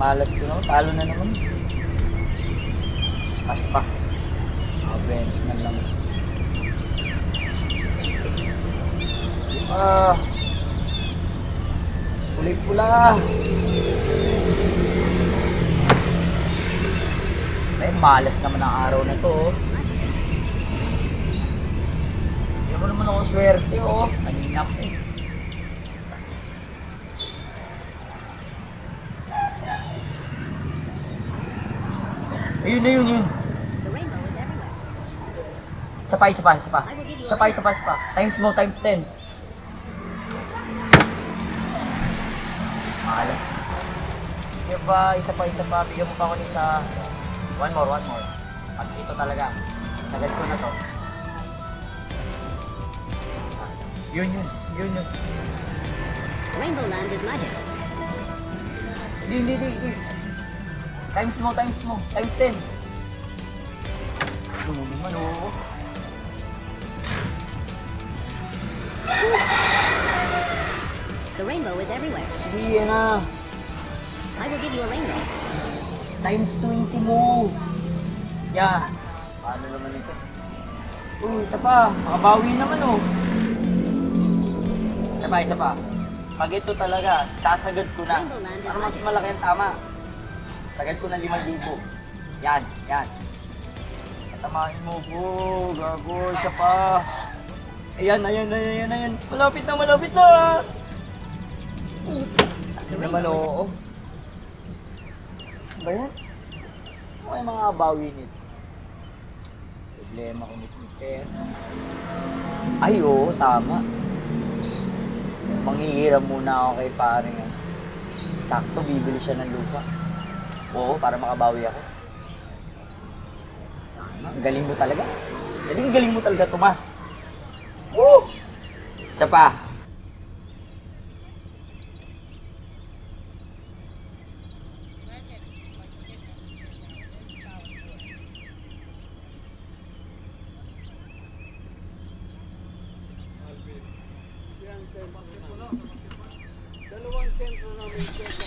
Malas ko naman. Talo na naman. Pas pa. Bench na lang. Kulay pula. Ay, malas naman ang araw na to. Hindi mo naman ako swerte, oh. Kanina ko eh. Ayun na yun. Isa pa. Times mo, times 10. Malas. Diba, isa pa. Bigyan mo pa ako sa... One more. Pag ito talaga. Sagad ko na to. Yun. Rainbow Land is magic. Hindi. Times mo. Times 10. Ano naman, oh. The rainbow is everywhere. Sige na. I will give you a rainbow. Times 20 mo. Yeah. Paano naman ito? Isa pa. Makabawi naman, oh. Isa pa. Pag ito talaga, sasagad ko na. Para mas malaki ang tama. Sagad ko na 5,000. Yan. Patamahin mo po. Gago. Isa pa. Ayan. Malapit na. Ano naman, oo. Ba yan? Ano kayo mga bawi nito? Problema ko nito. Ay, oo, tama. Manghihiram muna ako kay pare. Sakto, bibili siya ng lupa. Oo, para makabawi ako. Galing mo talaga. Galing mo talaga, Tomas. Woo! Isa pa. Dalawang sentro namin siya sa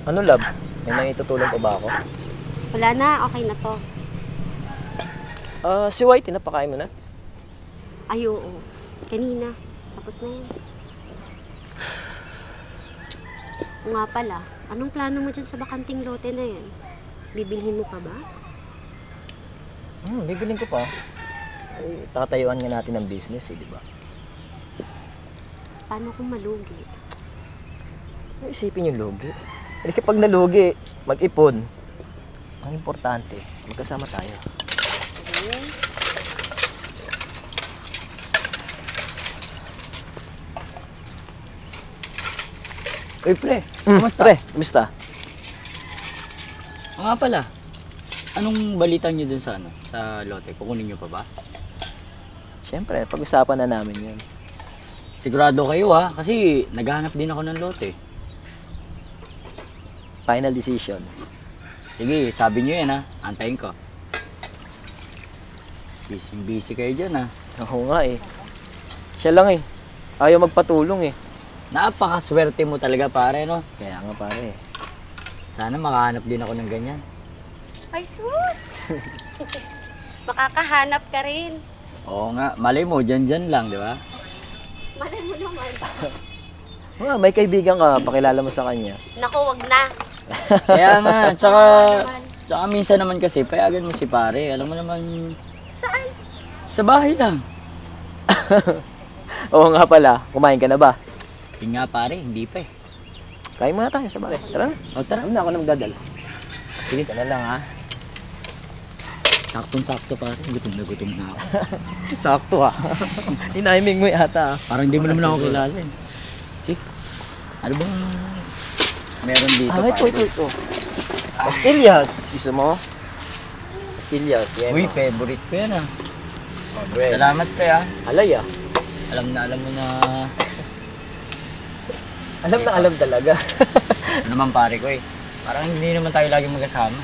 Ano, love? May naitutulong pa ba ako? Wala na, okay na to. Si Whitey, napakain mo na? Ay, oo. Kanina. Tapos na yan. O nga pala, anong plano mo dyan sa bakanting lote na yan? Bibilhin mo pa ba? Bibilin ko pa. Ay, tatayuan nga natin ng business, di ba? Paano kung malugi? Isipin yung lugi. Kasi kapag nalugi, mag-ipon. Ang importante, magkasama tayo. Uy, pre. Kumusta? Pre, kumusta? Nga pala. Anong balita nyo dun sa sa lote? Kukunin nyo pa ba? Siyempre, pag-usapan na namin yun. Sigurado kayo, ha? Kasi naghahanap din ako ng lote. Final decision. Sige, sabi nyo yan, ha? Antayin ko. Busy kayo dyan, ha? Oo nga eh. Siya lang eh. Ayaw magpatulong eh. Napakaswerte mo talaga, pare, no? Kaya nga pare. Sana makahanap din ako ng ganyan. Ay, sus! Makakahanap ka rin. Oo nga, malay mo, dyan lang, di ba? Malay mo naman. May kaibigan ka, pakilala mo sa kanya. Naku, wag na. Kaya nga, tsaka minsan naman kasi, payagan mo si pare. Alam mo naman, Saan? sa bahay lang. Oo nga pala, kumain ka na ba? Yun nga pare, hindi pa eh. Kain muna tayo sa bahay. Tara na. O tara. Ano na ako nang dadal? Sige, tala lang ha. Saktong-sakto pare, gutom na ako. Sakto ha. Iniming mo yata ha. Parang hindi mo naman ako kilala eh. Sige, ano bang meron dito pare? Ito. Pastillas. Gusto mo? Pastillas, yeah. Uy, favorite ko yan ah. Oh, bread. Salamat kaya. Alay ah. Alam mo na. Alam talaga. Ano naman pare ko eh. Parang hindi naman tayo lagi magkasama.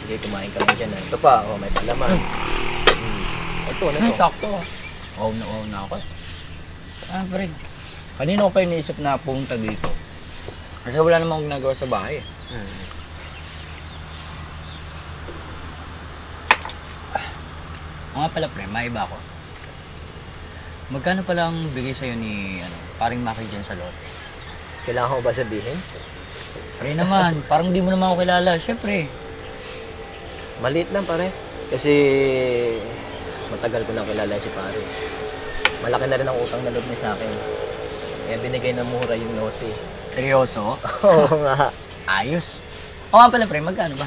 Sige, kumain ka lang dyan. Ito pa, oh, may palaman. Ito, ano to? Sakto ah. Wow na ako. Ah, pare. Kanina ko pa iniisip na punta dito. Kasi wala namang ginagawa sa bahay eh. Nga pala pre, maiba ako. Magkano palang bigay sa'yo ni paring Maki dyan sa lote? Kailangan ko ba sabihin? Pre naman, parang di mo naman ako kilala. Siyempre. Maliit lang pare. Kasi matagal ko na kilala si pare. Malaki na rin ang utang na loob niya sa akin. Kaya binigay na mura yung lote. Seryoso? Oo nga. Ayos. O nga pala pre, magkano ba?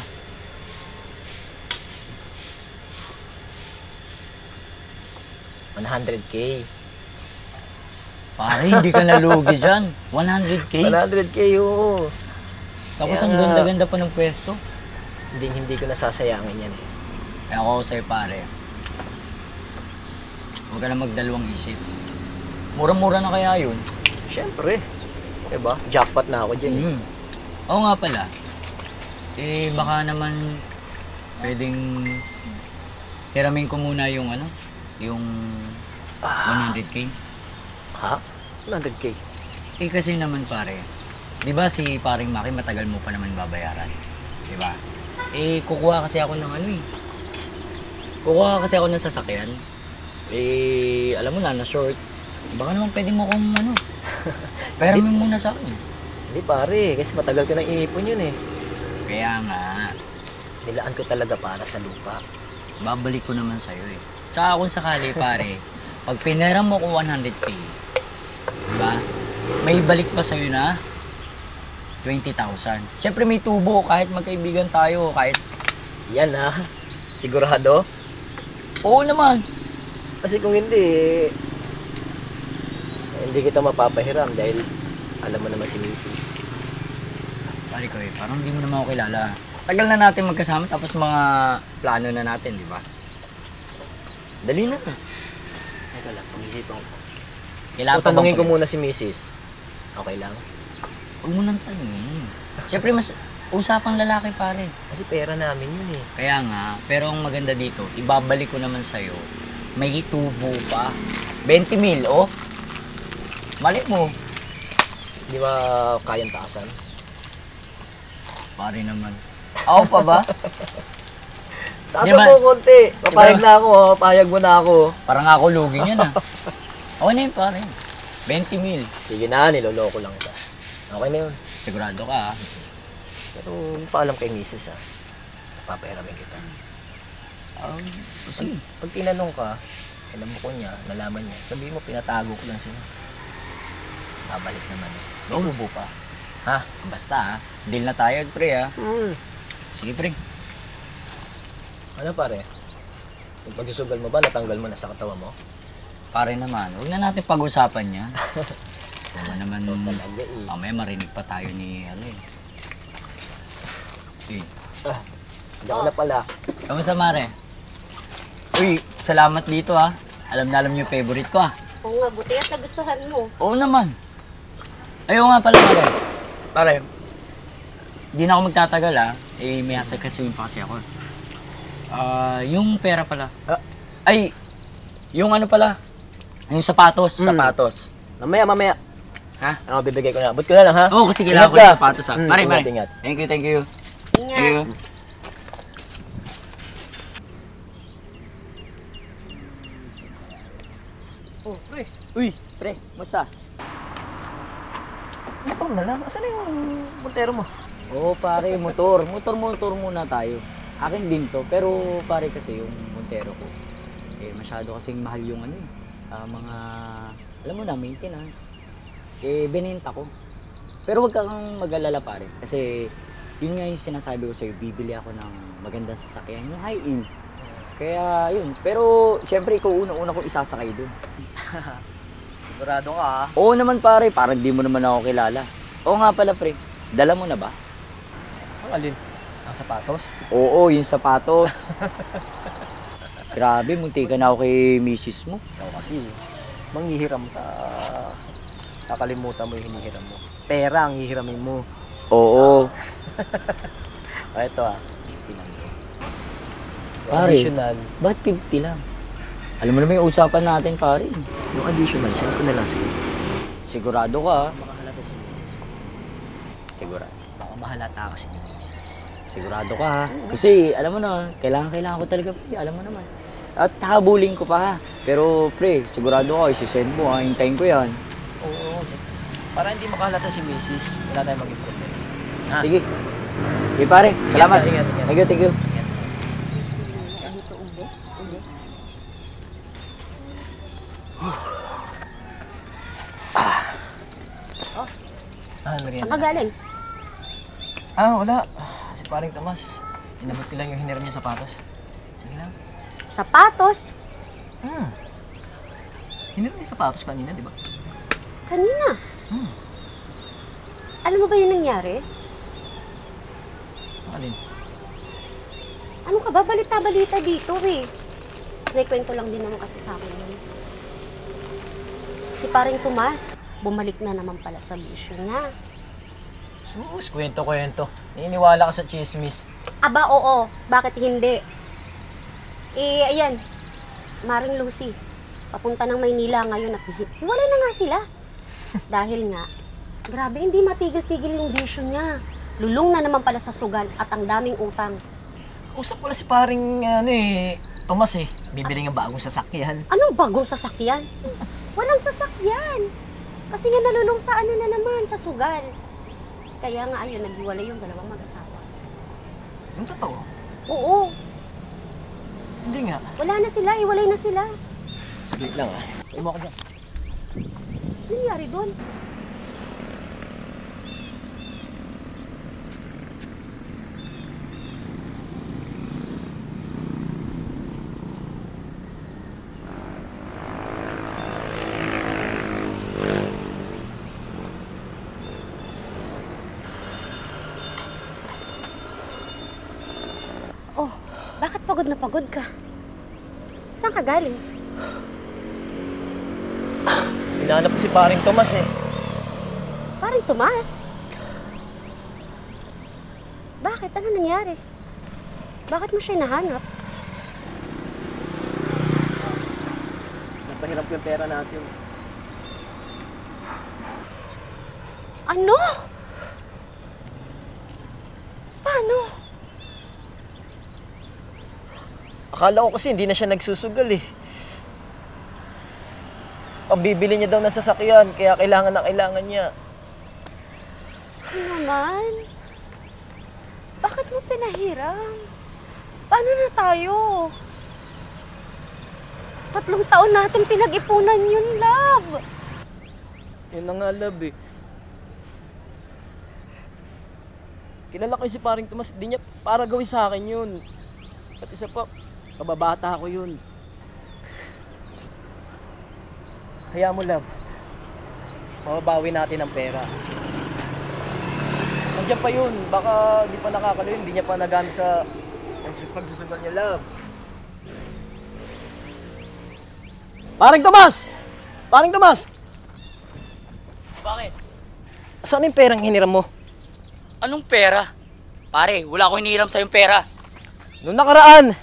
$100K. Pare, hindi ka nalugi dyan. 100K? 100K, oo. Tapos Kaya ang nga. ganda-ganda pa ng pwesto. Hindi ko nasasayangin yan. Kaya ako sa'yo pare, huwag ka na magdalawang isip. Mura-mura na kaya yun. Siyempre. Diba? Jackpot na ako dyan. Mm. Oo nga pala. Eh, baka naman pwedeng hiramin ko muna yung yung 100K. Ha? 100K? Eh kasi naman pare, di ba si paring Maki matagal mo pa naman babayaran? Di ba? Eh, kukuha kasi ako ng Kukuha kasi ako ng sasakyan. Eh, alam mo na short. Baka naman pwede mo kong pahiramin muna sa akin. Hindi pare, kasi matagal ko nang iipon yun eh. Kaya nga, Nilaan ko talaga para sa lupa. babalik ko naman sa'yo eh. Tsaka kung sakali pare, pag pinaram mo ko 100K, diba? May balik pa sa'yo na 20,000. Siyempre may tubo kahit magkaibigan tayo, kahit... Yan ha? Sigurado? Oo naman. Kasi kung hindi kita mapapahiram dahil alam mo naman si Mrs. Pare ko eh, parang hindi mo naman ako kilala. Tagal na natin magkasama tapos mga plano na natin, di ba? Dali na. Ito lang, pag-isipan ko. Kailangan O, tanungin ko bang- muna si Mrs. Okay lang? Huwag mo nang tanungin. Siyempre mas usapang lalaki pare. Kasi pera namin yun eh. Kaya nga, pero ang maganda dito, ibabalik ko naman sa'yo, may tubo pa. 20 mil, oh. Mali mo. Di ba kayang taasan? Pare naman. Ako pa ba? Taasan Di ba- mo konti. Papayag Di ba- na ako, papayag mo na ako. Parang ako lugi niyan ah. Okay na yun pare. 20 mil. Sige na, niloloko lang kita. Okay na yun. Sigurado ka ah. Pero paalam kay Mrs. ha. Papahiramin kita. Sige. Pag tinanong ka, alam mo ko niya, nalaman niya, sabihin mo pinatago ko lang sila. Babalik naman. May tubo pa. Ha? Basta ah. Deal na tayo pre ah. Sige pre. Ano pare? Yung pagsusugal mo ba, natanggal mo na sa katawan mo? Pare naman, huwag na natin pag-usapan yan. Naman Talaga eh. mamaya marinig pa tayo ni Eh, Diyan na pala. kamusta mare? Uy, salamat dito ah. Alam niyo yung favorite ko ah. Oo nga, buti at nagustuhan mo. Oo naman. Ayaw nga pala mare. Pare, di na ako magtatagal ah. Eh, may asakasuin pa kasi ako. Yung pera pala. Ay, yung pala. Yung sapatos, sapatos. Mamaya. Ha? Ano, bibigay ko na. But ko na lang ha? Oo, kasi kailangan ko Ingat yung ka. sapatos ah. Mare. Ingat. Thank you. Thank you. Ingat. Oh, pre. Uy, pre, basta. Motor na lang. Asan na yung montero mo? Oo pare, motor muna tayo. Akin din to, pero pare kasi yung Montero ko, eh masyado kasing mahal yung mga, alam mo na, maintenance. Eh, binenta ko. Pero wag kang mag-alala pare, kasi yun nga yung sinasabi ko sa'yo, bibili ako ng magandang sasakyan, yung high-end. Kaya yun, pero syempre ikaw una ko isasakay dun. Sigurado ka ha? Oo naman pare, parang di mo naman ako kilala. Oo nga pala pre, dala mo na ba? Ang alin? Ang sapatos? Oo, yung sapatos. Grabe, munti ka na ako kay misis mo. Ikaw kasi, manghihiram ka. Kakalimutan mo yung hinihiram mo. Pera ang hihiramin mo. Oo. O, ito 50 lang to. Pare. Additional. Ba't 50 lang? Alam mo naman yung usapan natin, pare. Yung additional, send ko na lang sa'yo. Sigurado ka, ha? Baka halata si Mrs. Sigurado. Baka mahalata kasi ni Mrs. Sigurado ka, ha? Kasi, alam mo na, kailangan ko talaga, pre. Alam mo naman. At habulin ko pa, ha? Pero, pre, sigurado ka, isisend mo, ha? Hintayin ko yan. Oo, para hindi makahalata si Mrs. Wala tayong maging problema. Ha? Sige. Okay, pare. Salamat. Ingat, ingat. Thank you, thank you. Dito, uli. Merienda. Saan ka galing? Wala. Si paring Tomas. Inabot ko lang yung hiniram niya sapatos. Sige lang. Sapatos? Hiniram niya sapatos kanina, di ba? Kanina. Alam mo ba yung nangyari? Alin? Ano ka ba? Balita-balita dito eh. Naikwento lang din naman kasi sa akin yun. Si paring Tomas, bumalik na naman pala sa bisyo niya. Sus, kwento-kwento. Naniniwala ka sa chismis. Aba, oo. Bakit hindi? Ayan. Maring Lucy, papunta ng Maynila ngayon at hiwalay na nga sila. Dahil nga, grabe, hindi matigil-tigil yung bisyo niya. Lulong na naman pala sa sugal at ang daming utang. Usap ko lang si paring, Tomas Bibili ng bagong sasakyan. Anong bagong sasakyan? Walang sasakyan. Kasi nga nalulong sa ano na naman, sa sugal. Kaya nga ayun, naghiwalay yung dalawang mag-asawa. Yung totoo? Oo, Hindi nga. wala na sila, iwalay na sila. Saglit lang Uy mo ako dyan. Ano nangyari doon? Oh, bakit pagod na pagod ka? Saan ka galing? Hinahanap ko si paring Tomas Parang Tomas. Bakit? Ano nangyari? Bakit mo siya nahanap? Nagpahirap yung pera natin. Ano? Paano? Akala ko kasi hindi na siya nagsusugal Pambibili niya daw ng sasakyan, kaya kailangan na kailangan niya. Diyos ko naman. Bakit mo pinahiram? Paano na tayo? 3 taon natin pinag-ipunan yun, love. Yun na nga, love Kilala ko si paring Tomas, di niya para gawin sa akin yun. At isa pa, kababata ako yun. Kaya mo, love. Mababawi natin ang pera. Nandiyan pa yun, baka di pa nakakalo yun, di niya pa nagamit sa pagsusugal niya, love. Paring Tomas! Paring Tomas! Bakit? Saan yung perang hiniram mo? Anong pera? Pare, wala akong hiniram sa'yong pera. Noong nakaraan!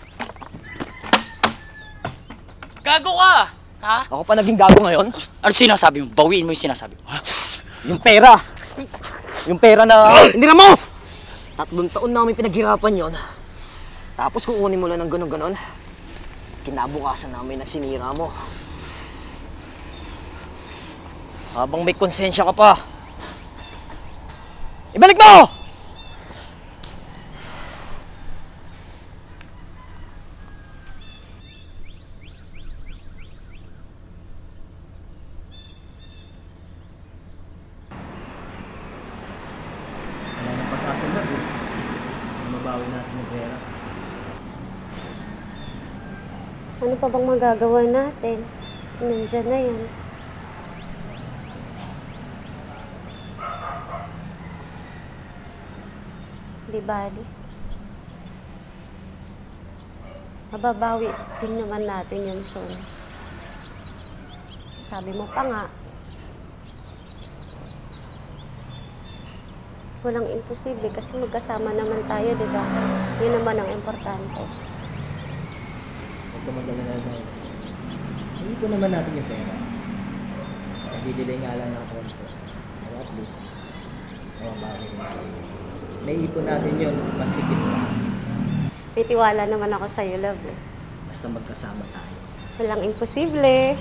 Gago ka! Ha? Ako pa naging gago ngayon? Ano sinasabi mo? Bawiin mo yung sinasabi mo. Yung pera! Yung pera na hiniram mo! 3 taon namin pinaghirapan yon. Tapos kukunin mo lang ng ganon-ganon. Kinabukasan namin na sinira mo. Habang may konsensya ka pa, ibalik mo! Wala nang pag-asa na mabawi natin yung pera. Ano pa bang magagawa natin? Nandiyan na yan. Di bali. Mababawi din naman natin yun soon. Sabi mo pa nga, walang imposible kasi magkasama naman tayo, di ba? Yun naman ang importante. Huwag ka mag-alala na. Hindi ko naman natin yung pera. Nagdidelay nga lang ng konti. Pero at least, mababawi rin natin. May ipon natin yun, mas higit pa. May tiwala naman ako sa'yo, love. Basta magkasama tayo. Walang imposible.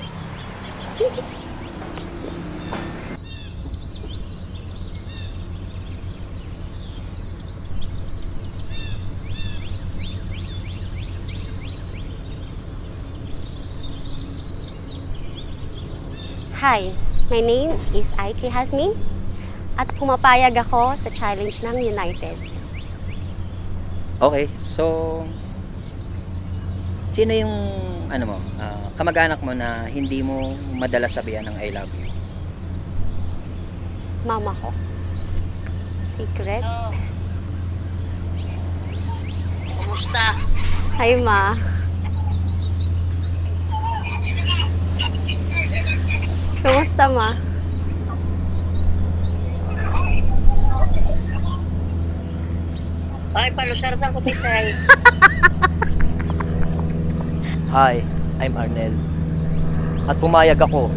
Hi, my name is Aiki Hasmin at pumapayag ako sa challenge ng United. Okay, so sino yung kamag-anak mo na hindi mo madalas sabihan ng I love you? Mama ko. Secret. Kumusta? Hi, Ma. Kumusta, Ma? Ay, palusartan ko tisay. Hi, I'm Arnel. At pumayag ako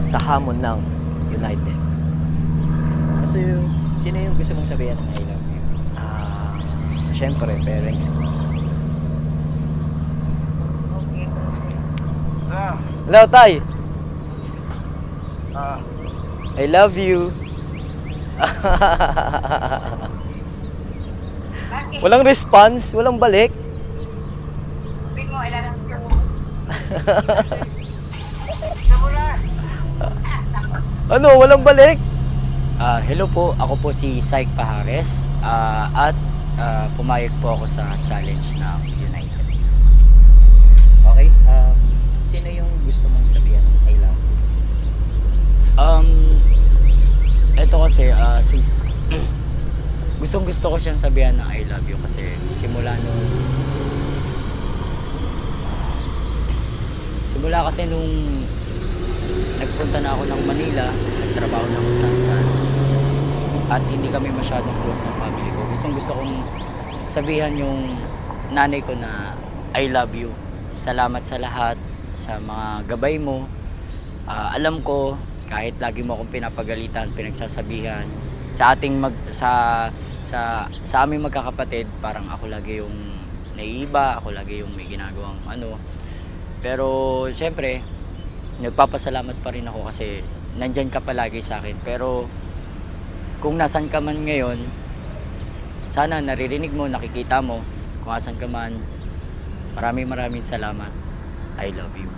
sa hamon ng United. So, sino yung gusto mong sabihan ng I love you? Siyempre, parents ko. Hello, Tay! I love you. Walang response, walang balik. Ano, walang balik? Hello po, ako po si Syke Pajares at pumayag po ako sa challenge ng United. Okay, sino yung gusto mong sabihan ng I love you? Ito kasi, gustong gusto ko siyang sabihan na I love you kasi simula kasi nung nagpunta na ako ng Manila, nagtrabaho na ako saan at hindi kami masyadong close ng family ko. Gusto kong sabihan yung nanay ko na I love you. Salamat sa lahat, sa mga gabay mo. Alam ko, kahit lagi mo akong pinapagalitan, pinagsasabihan, sa aming magkakapatid, parang ako lagi yung naiiba, ako lagi yung may ginagawang ano. Pero siyempre, nagpapasalamat pa rin ako kasi nandyan ka palagi sa akin. Pero kung nasan ka man ngayon, sana naririnig mo, nakikita mo, kung asan ka man, maraming salamat. I love you.